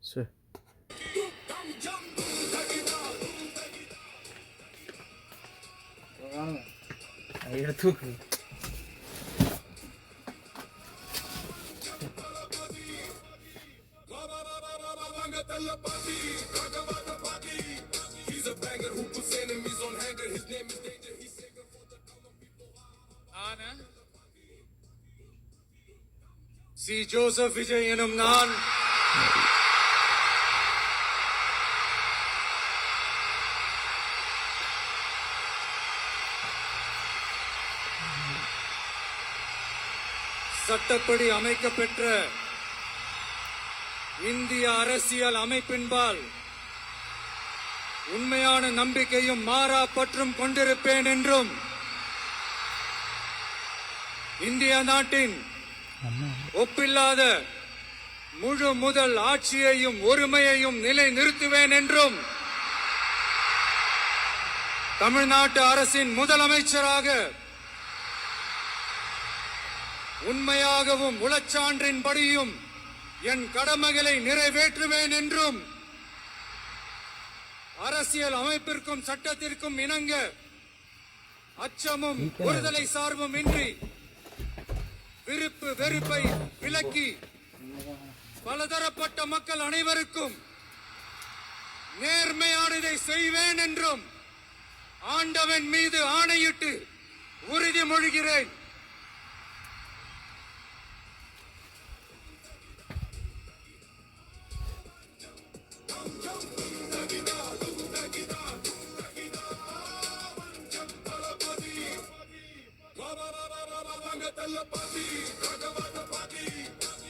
சரி. எடுத்து C Joseph Vijay எனும் நான் சட்டப்படி அமைக்கப்பெற்ற இந்திய அரசியல் அமைப்பின்பால் உண்மையான நம்பிக்கையும் மாறா பற்றும் கொண்டிருப்பேன் என்றும் இந்திய நாட்டின் ஒப்பில்லாத முழு முதல் ஆட்சியையும் ஒருமையையும் நிலை நிறுத்துவேன் என்றும் தமிழ்நாட்டு அரசின் முதலமைச்சராக உண்மையாகவும் உளச்சான்றின்படியும் என் கடமைகளை நிறைவேற்றுவேன் என்றும் அரசியல் அமைப்பிற்கும் சட்டத்திற்கும் இணங்க அச்சமும் ஒருதலை சார்பும் இன்றி விருப்பு வெறுப்பை விலக்கி பலதரப்பட்ட மக்கள் அனைவருக்கும் நேர்மையானதை செய்வேன் என்றும் ஆண்டவன் மீது ஆணையிட்டு உறுதிமொழிகிறேன்.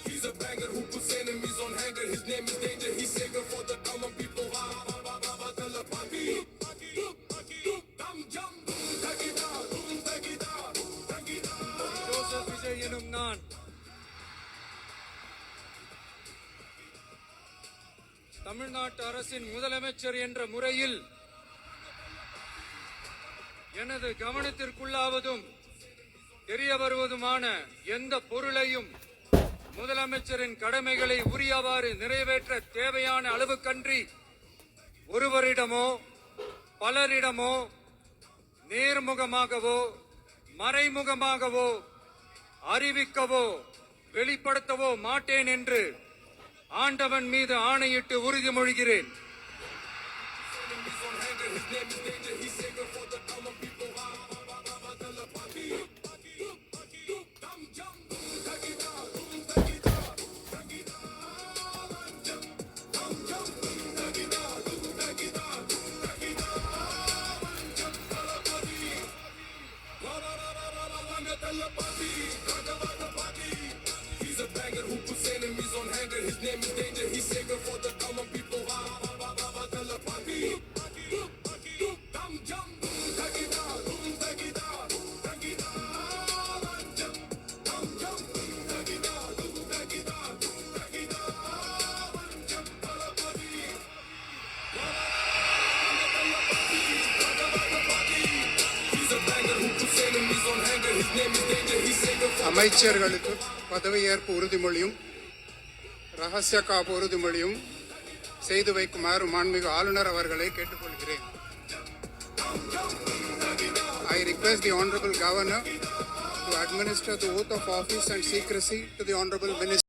He's a banger who puts enemies on hanger. His name is Danger. He's savior for the common people. Joseph Vijay எனும் நான் தமிழ்நாட்டு அரசின் முதலமைச்சர் என்ற முறையில் எனது கவனத்திற்குள்ளாவதும் தெரிய வருவதுமான எந்த பொருளையும் முதலமைச்சரின் கடமைகளை உரியவாறு நிறைவேற்ற தேவையான அளவுக்கன்றி ஒருவரிடமோ பலரிடமோ நேர்முகமாகவோ மறைமுகமாகவோ அறிவிக்கவோ வெளிப்படுத்தவோ மாட்டேன் என்று ஆண்டவன் மீது ஆணையிட்டு உறுதிமொழிகிறேன். He's a banger who puts enemies on hanger. His name is Danger. He's savior for the common people. அமைச்சர்களுக்கு பதவியேற்பு உறுதிமொழியும் ரகசிய காப்பு உறுதிமொழியும் செய்து வைக்குமாறு மாண்புமிகு ஆளுநர் அவர்களை கேட்டுக்கொள்கிறேன். I request the Honorable Governor to administer the oath of office and secrecy to the Honorable Minister.